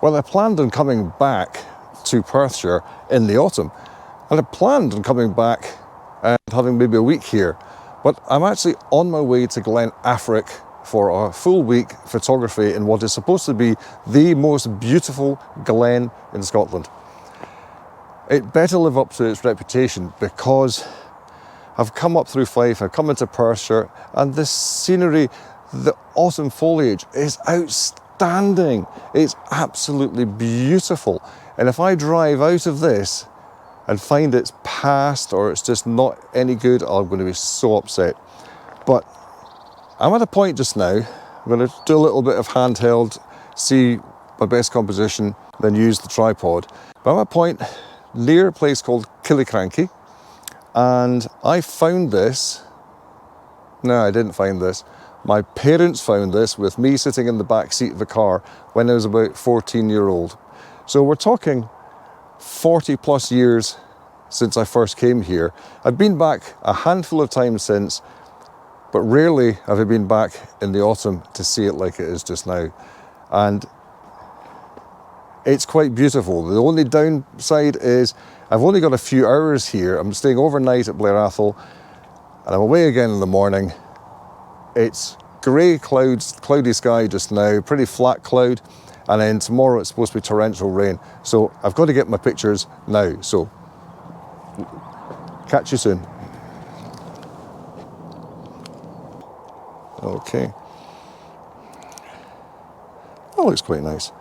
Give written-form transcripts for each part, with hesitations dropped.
Well, I planned on coming back to Perthshire in the autumn, and I planned on coming back and having maybe a week here, but I'm actually on my way to Glen Affric for a full week photography in what is supposed to be the most beautiful glen in Scotland. It better live up to its reputation, because I've come up through Fife, I've come into Perthshire, and the scenery, the autumn foliage is outstanding. It's absolutely beautiful. And if I drive out of this and find it's past or it's just not any good, I'm going to be so upset. But I'm at a point just now, I'm going to do a little bit of handheld, see my best composition, then use the tripod. But I'm at a point near a place called Killiecrankie, and I found this. No, I didn't find this. My parents found this with me sitting in the back seat of a car when I was about 14-year-old. So we're talking 40 plus years since I first came here. I've been back a handful of times since, but rarely have I been back in the autumn to see it like it is just now. And it's quite beautiful. The only downside is I've only got a few hours here. I'm staying overnight at Blair Athol, and I'm away again in the morning. It's grey clouds, cloudy sky just now, pretty flat cloud, and then tomorrow it's supposed to be torrential rain. So I've got to get my pictures now. So catch you soon. Okay. That looks quite nice.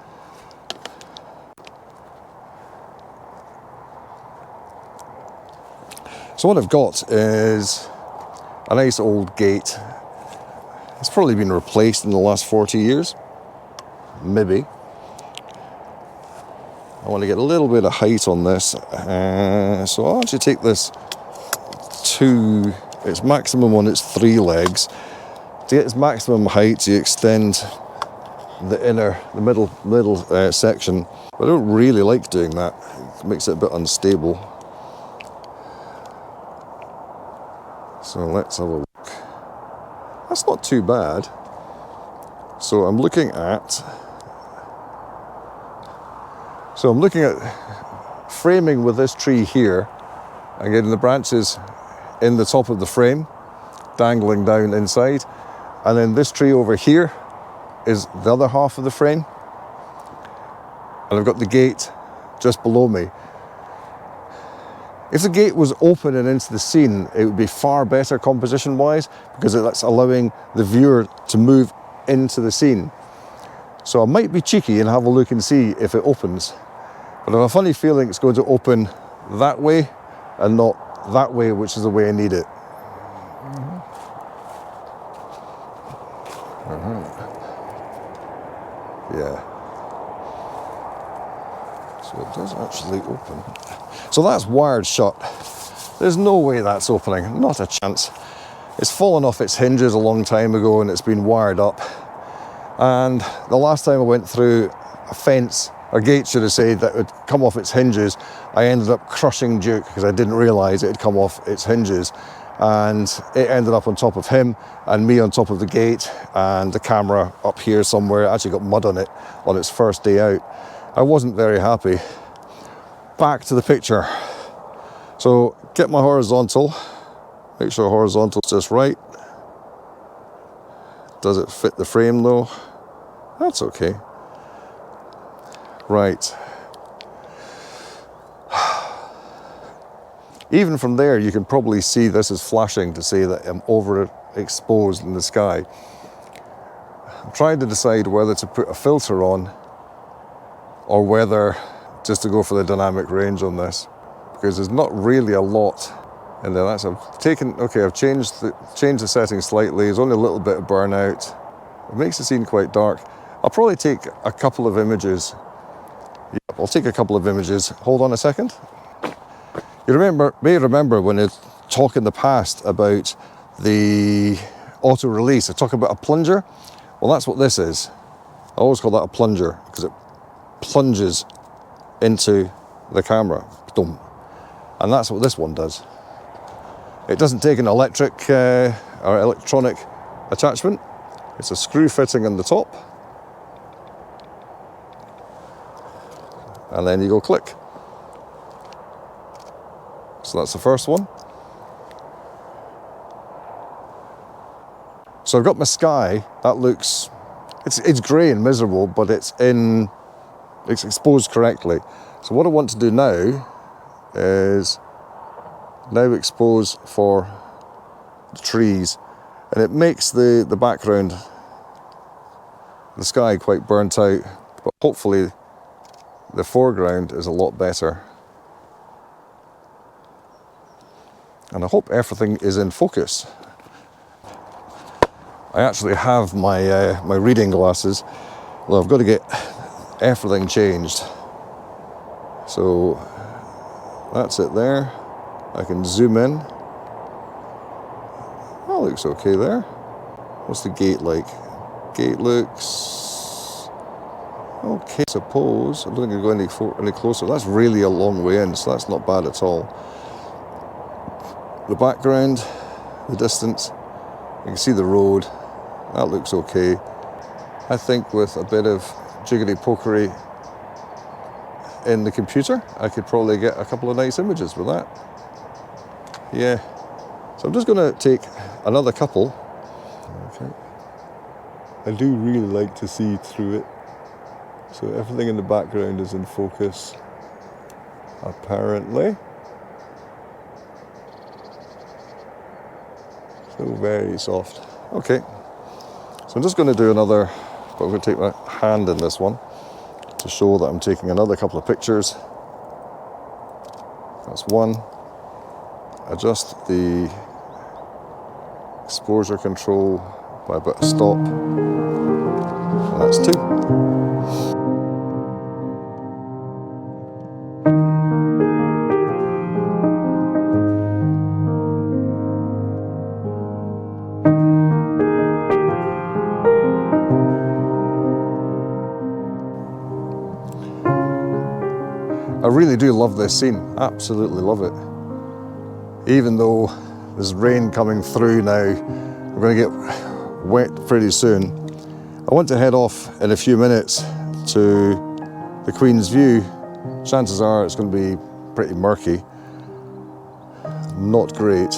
So what I've got is a nice old gate. It's probably been replaced in the last 40 years, maybe. I want to get a little bit of height on this, so I'll actually take this to its maximum on its 3 legs. To get its maximum height, you extend the middle section. But I don't really like doing that. It makes it a bit unstable. So let's have a look. That's not too bad. So I'm looking at framing with this tree here and getting the branches in the top of the frame, dangling down inside. And then this tree over here is the other half of the frame. And I've got the gate just below me. If the gate was open and into the scene, it would be far better composition-wise, because that's allowing the viewer to move into the scene. So I might be cheeky and have a look and see if it opens. But I have a funny feeling it's going to open that way and not that way, which is the way I need it. Yeah. So it does actually open. So that's wired shut. There's no way that's opening, not a chance. It's fallen off its hinges a long time ago and it's been wired up. And the last time I went through a fence, or gate should I say, that would come off its hinges, I ended up crushing Duke because I didn't realise it had come off its hinges. And it ended up on top of him and me on top of the gate, and the camera up here somewhere. It actually got mud on it on its first day out. I wasn't very happy. Back to the picture. So get my horizontal, make sure horizontal's just right. Does it fit the frame though? That's okay. Right. Even from there, you can probably see this is flashing to say that I'm overexposed in the sky. I'm trying to decide whether to put a filter on or whether just to go for the dynamic range on this, because there's not really a lot in there. I've changed the settings slightly. There's only a little bit of burnout. It makes the scene quite dark. I'll probably take a couple of images. Yep, I'll take a couple of images. Hold on a second. You may remember when I talked in the past about the auto release, I talk about a plunger. Well, that's what this is. I always call that a plunger because it plunges into the camera. Boom. And that's what this one does. It doesn't take an electric or electronic attachment. It's a screw fitting on the top. and then you go click. So that's the first one. So I've got my sky. That looks, it's grey and miserable, but it's exposed correctly. So what I want to do now is now expose for the trees, and it makes the background, the sky, quite burnt out, but hopefully the foreground is a lot better. And I hope everything is in focus. I actually have my my reading glasses. Well, I've got to get everything changed. So that's it there. I can zoom in. That looks okay there. What's the gate like? Gate looks okay, I suppose. I don't think I go any closer. That's really a long way in, so that's not bad at all. The background, the distance, you can see the road. That looks okay. I think with a bit of jiggly-pokery in the computer, I could probably get a couple of nice images with that. Yeah. So I'm just going to take another couple. Okay. I do really like to see through it. So everything in the background is in focus, apparently. So very soft. Okay. So I'm just going to do another, but I'm going to take my hand in this one to show that I'm taking another couple of pictures. That's one. Adjust the exposure control by a bit of stop. And that's two. I really do love this scene, absolutely love it. Even though there's rain coming through now, we're going to get wet pretty soon. I want to head off in a few minutes to the Queen's View. Chances are it's going to be pretty murky, not great.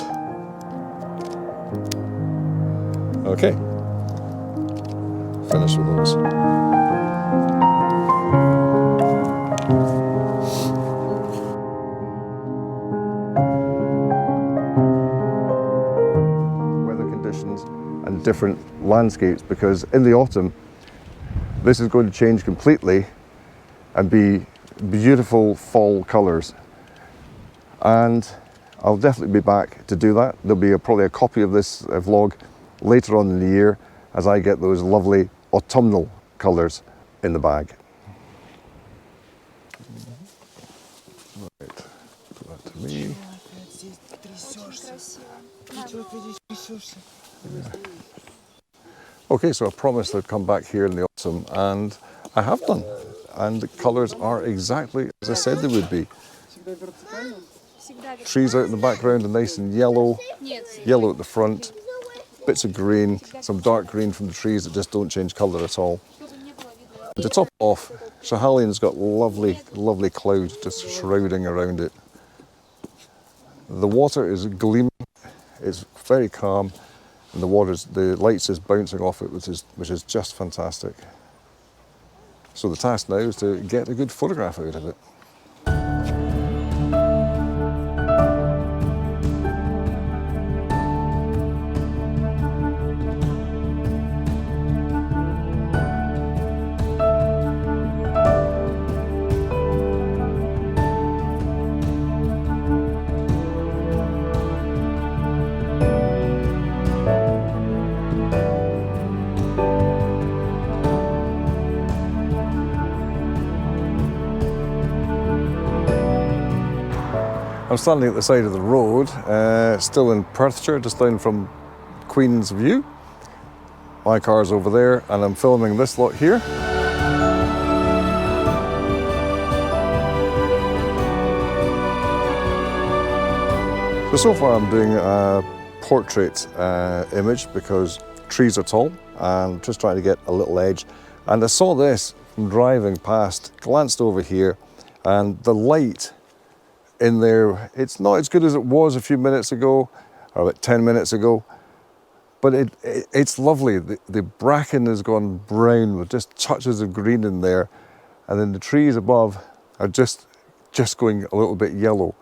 Okay, finish with those. And different landscapes, because in the autumn this is going to change completely and be beautiful fall colours, and I'll definitely be back to do that. There'll be probably a copy of this vlog later on in the year as I get those lovely autumnal colours in the bag. Right, put that to me. Yeah. Okay, so I promised I'd come back here in the autumn, and I have done. And the colours are exactly as I said they would be. Trees out in the background are nice and yellow, yellow at the front, bits of green, some dark green from the trees that just don't change colour at all. And to top off, Schiehallien's got lovely, lovely clouds just shrouding around it. The water is gleaming, it's very calm, and the light's just bouncing off it, which is just fantastic. So the task now is to get a good photograph out of it. I'm standing at the side of the road, still in Perthshire, just down from Queen's View. My car's over there, and I'm filming this lot here. So far I'm doing a portrait image because trees are tall, and just trying to get a little edge. And I saw this from driving past, glanced over here, And the light in there, it's not as good as it was a few minutes ago, or about 10 minutes ago, but it's lovely. The bracken has gone brown with just touches of green in there, and then the trees above are just going a little bit yellow.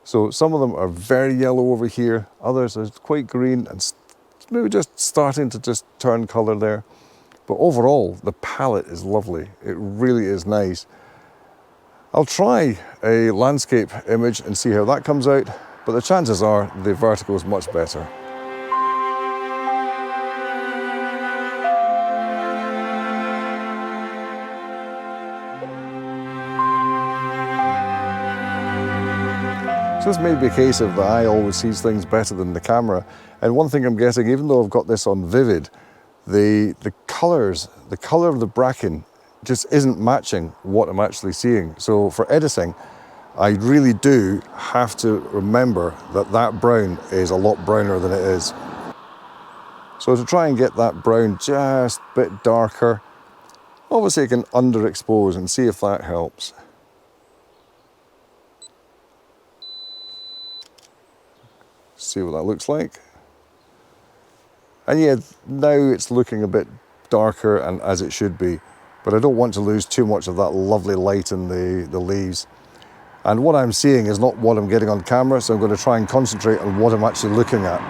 So some of them are very yellow over here, others are quite green and maybe just starting to just turn colour there. But overall, the palette is lovely. It really is nice. I'll try a landscape image and see how that comes out, but the chances are the vertical is much better. So this may be a case of the eye always sees things better than the camera. And one thing I'm getting, even though I've got this on vivid, the colours, the colour of the bracken just isn't matching what I'm actually seeing. So for editing, I really do have to remember that that brown is a lot browner than it is. So to try and get that brown just a bit darker, obviously I can underexpose and see if that helps. See what that looks like. And yeah, now it's looking a bit darker and as it should be, but I don't want to lose too much of that lovely light in the leaves. And what I'm seeing is not what I'm getting on camera, so I'm going to try and concentrate on what I'm actually looking at.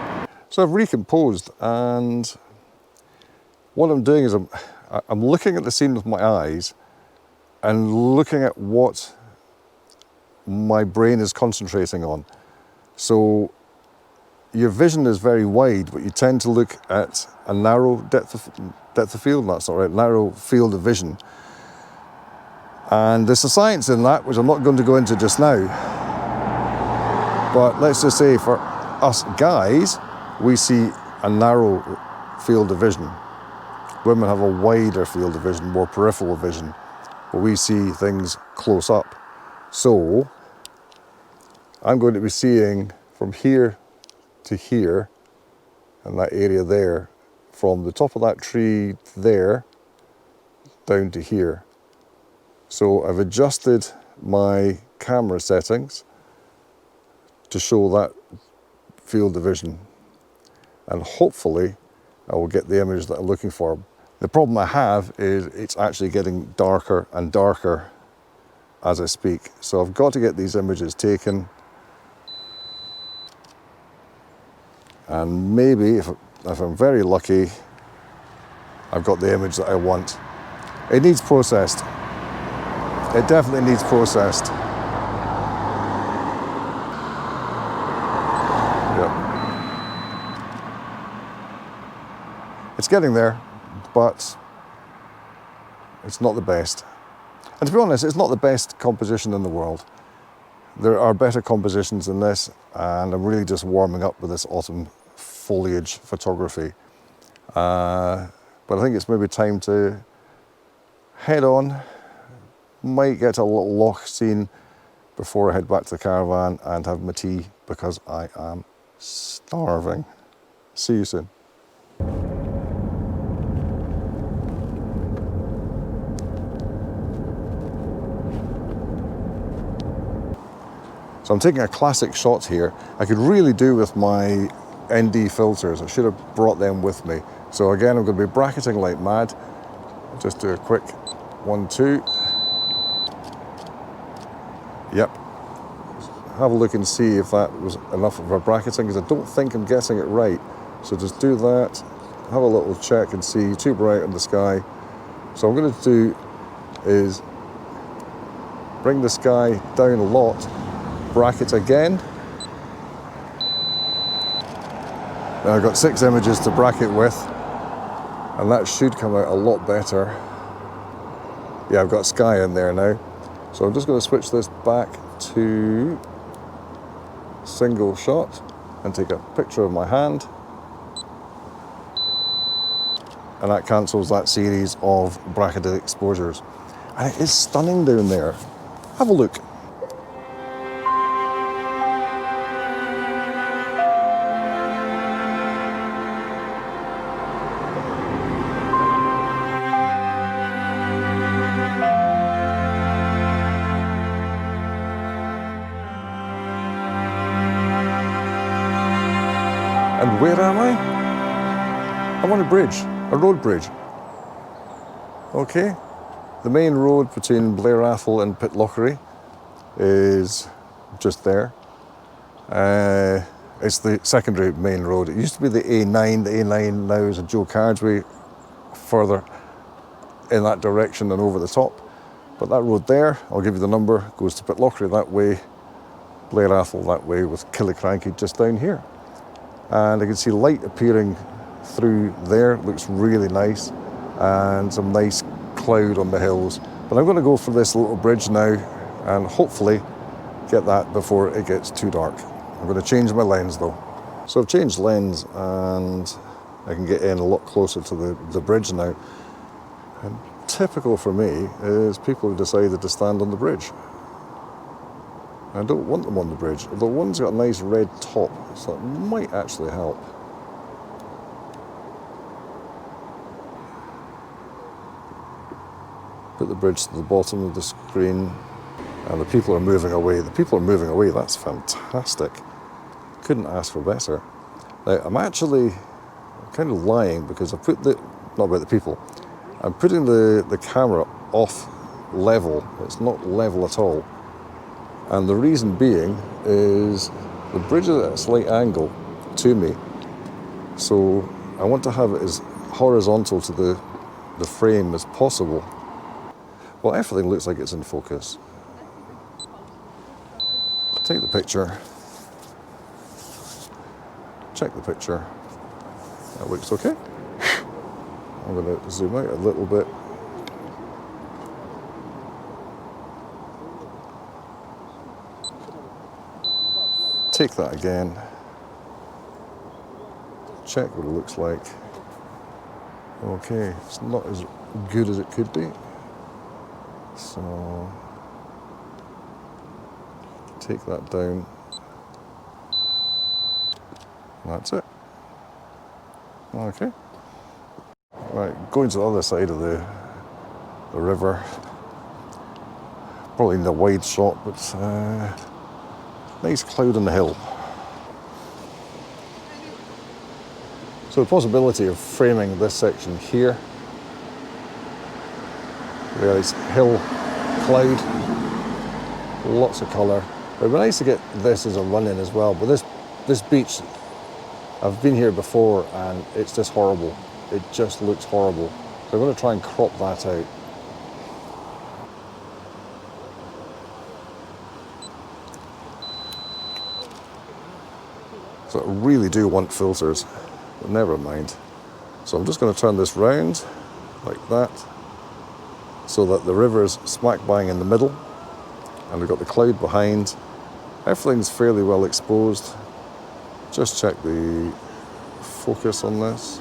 So I've recomposed, and what I'm doing is I'm looking at the scene with my eyes and looking at what my brain is concentrating on. So your vision is very wide, but you tend to look at a narrow depth of field, that's not right, narrow field of vision. And there's a science in that, which I'm not going to go into just now. But let's just say for us guys, we see a narrow field of vision. Women have a wider field of vision, more peripheral vision, but we see things close up. So I'm going to be seeing from here to here, and that area there, from the top of that tree there down to here. So I've adjusted my camera settings to show that field of vision, and hopefully I will get the image that I'm looking for. The problem I have is it's actually getting darker and darker as I speak. So I've got to get these images taken, and maybe if I'm very lucky, I've got the image that I want. It needs processed. It definitely needs processed. Yep. It's getting there, but it's not the best. And to be honest, it's not the best composition in the world. There are better compositions than this, and I'm really just warming up with this autumn foliage photography. But I think it's maybe time to head on. Might get a little loch scene before I head back to the caravan and have my tea, because I am starving. See you soon. So I'm taking a classic shot here. I could really do with my ND filters. I should have brought them with me. So again, I'm going to be bracketing like mad. Just do a quick 1, 2. Yep. Have a look and see if that was enough of a bracketing, because I don't think I'm getting it right. So just do that. Have a little check and see. Too bright in the sky. So what I'm going to do is bring the sky down a lot, bracket again. Now I've got 6 images to bracket with, and that should come out a lot better. Yeah, I've got sky in there now. So I'm just going to switch this back to single shot and take a picture of my hand. And that cancels that series of bracketed exposures. And it is stunning down there. Have a look. And where am I? I'm on a bridge, a road bridge. Okay, the main road between Blair Athol and Pitlochry is just there. It's the secondary main road. It used to be the A9. The A9 now is a dual carriageway further in that direction and over the top. But that road there, I'll give you the number, goes to Pitlochry that way, Blair Athol that way, with Killiecrankie just down here. And I can see light appearing through there. It looks really nice, and some nice cloud on the hills. But I'm going to go for this little bridge now and hopefully get that before it gets too dark. I'm going to change my lens though. So I've changed lens and I can get in a lot closer to the bridge now. And typical for me is people have decided to stand on the bridge. I don't want them on the bridge. The one's got a nice red top, so it might actually help. Put the bridge to the bottom of the screen, and the people are moving away. The people are moving away, that's fantastic. Couldn't ask for better. Now, I'm actually kind of lying because I put not about the people, I'm putting the camera off level. It's not level at all. And the reason being is the bridge is at a slight angle to me. So I want to have it as horizontal to the frame as possible. Well, everything looks like it's in focus. Take the picture. Check the picture. That looks okay. I'm going to zoom out a little bit. Take that again. Check what it looks like. Okay, it's not as good as it could be. So take that down. That's it. Okay. Right, going to the other side of the river. Probably in the wide shot, but nice cloud on the hill. So the possibility of framing this section here. Nice hill, cloud, lots of colour. It would be nice to get this as a run-in as well, but this beach, I've been here before and it's just horrible. It just looks horrible. So I'm going to try and crop that out. So I really do want filters, but never mind. So I'm just going to turn this round like that, so that the river's smack bang in the middle, and we've got the cloud behind. Everything's fairly well exposed. Just check the focus on this.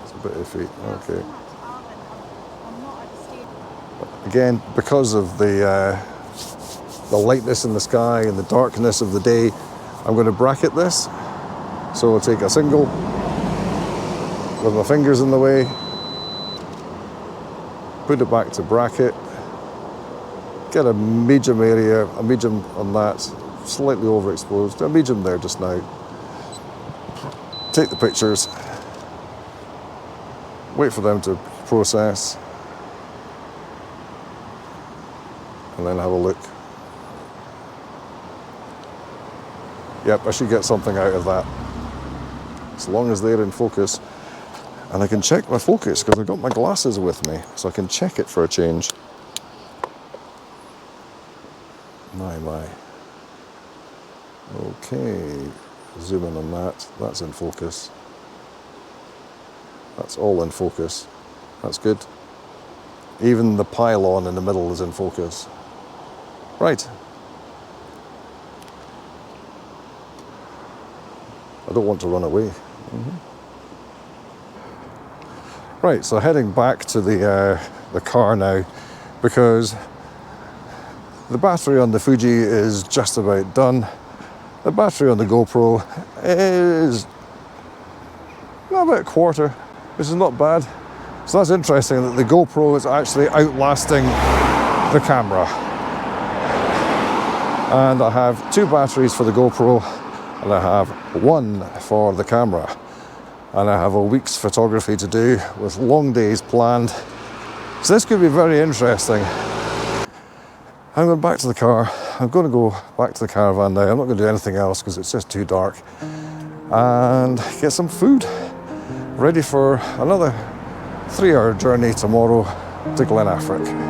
It's a bit iffy. Okay. Again, because of the lightness in the sky and the darkness of the day, I'm going to bracket this. So I'll take a single with my fingers in the way, put it back to bracket, get a medium area, a medium on that, slightly overexposed, a medium there just now. Take the pictures, wait for them to process, and then have a look. Yep, I should get something out of that, as long as they're in focus. And I can check my focus because I've got my glasses with me, so I can check it for a change. My. Okay, zoom in on that. That's in focus. That's all in focus. That's good. Even the pylon in the middle is in focus. Right. I don't want to run away. Right, so heading back to the car now, because the battery on the Fuji is just about done. The battery on the GoPro is about a quarter, which is not bad. So that's interesting that the GoPro is actually outlasting the camera. And I have two batteries for the GoPro, and I have one for the camera. and I have a week's photography to do with long days planned. So this could be very interesting. I'm going back to the car. I'm going to go back to the caravan now. I'm not going to do anything else because it's just too dark. And get some food ready for another 3-hour journey tomorrow to Glen Affric.